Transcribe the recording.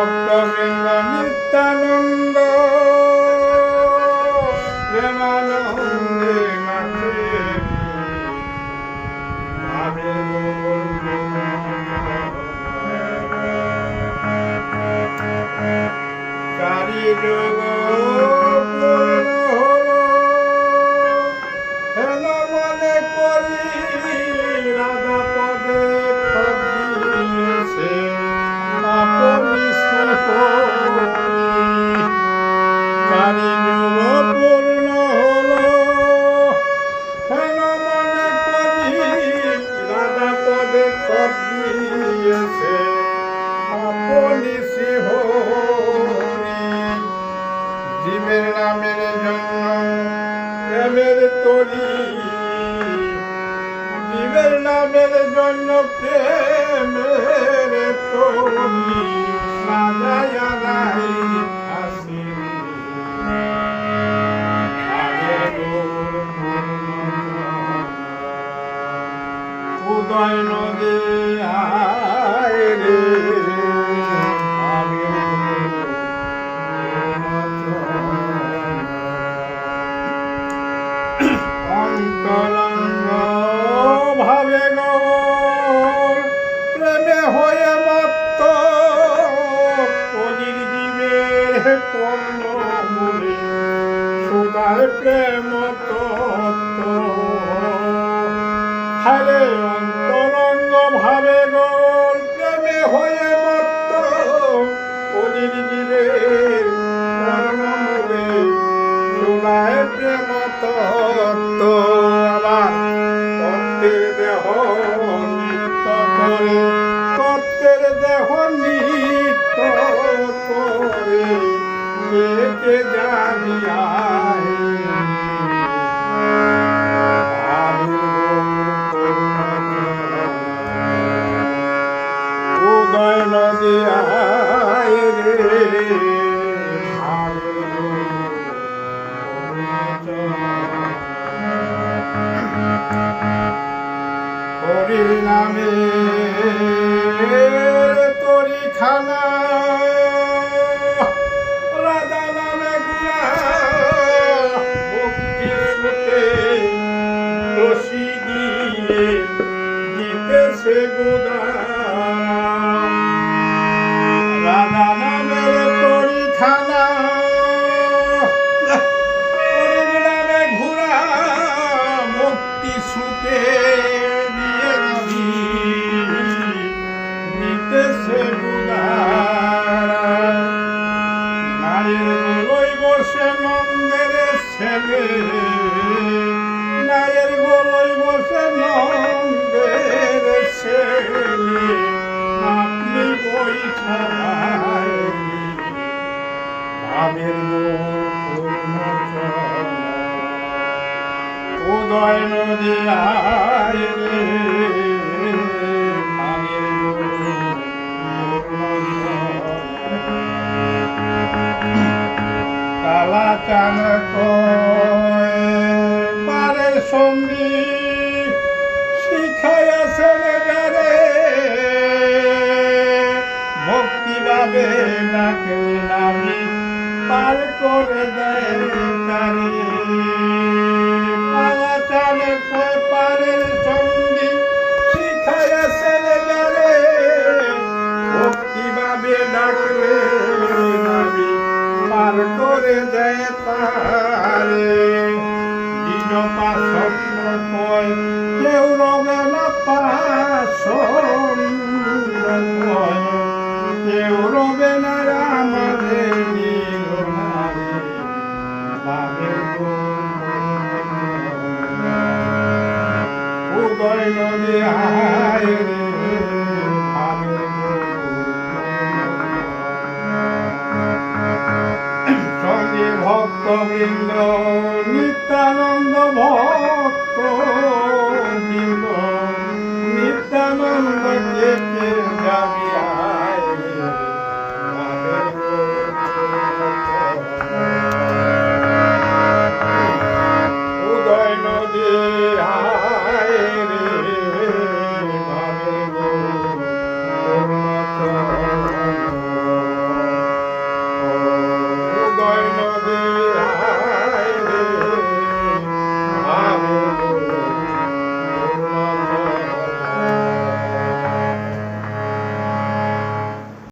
ভক্তবৃন্দ নিত্যানন্দ প্রেমানন্দে নাচে ভাবে চারি যোগ জীবের নামের জন্য প্রেমের তরি, জীবের নামের জন্য প্রেমের তরি সাজায়া নাই আসি উদয় নদী আয় রে অন্তরঙ্গ ভাবে গৌর প্রেমে হয়ে মত্ত কলির জীবের কর্ণ মূলে সুদায় প্রেম তত্ত্ব। হারে অন্তরঙ্গ ভাবে গৌর প্রেমে হয়ে মত্ত কলির জীবের কর্ণ মূলে সুদায় প্রেম তত্ত্ব। আবার তত্ত্বের দেহ নিত্য করে, তত্ত্বের দেহ নিত্য করে কে জানিয়ায় উদয় নদী আয় রে হরির নামে তরি খানা রাধা নামে গুণা ভক্তি সুতে দোষী দিয়ে দিতেছে গুণা। রাধা নামের তরি খানা হরির নামে ঘুরা ভক্তি সুতে নায়ের গোলই বসে নন্দের ছেলে, নায়ের গোলই বসে নন্দের ছেলে আপনি বৈঠায় ভাবের উদয় নদী আয় রে কালা চান পারের সঙ্গী শিখাইয়াছেন যারে ভক্তি ভাবে ডাকে নামি পার করে দেয় তারে। কালা চান পারের সঙ্গী শিখাইয়াছেন যারে ভক্তি ভাবে ডাকলে নামি পার করে দেয় তারে। দিন পাশন্ন কয় কেউ রবে না, পাশন্ন কয় কেউ রবে না আমাদের নিরনারে ভাবের উদয় নদী আয় রে সঙ্গে ভক্তবৃন্দ নিত্যানন্দ ভক্ত বৃন্দ নিত্যানন্দ কে যাবিয়া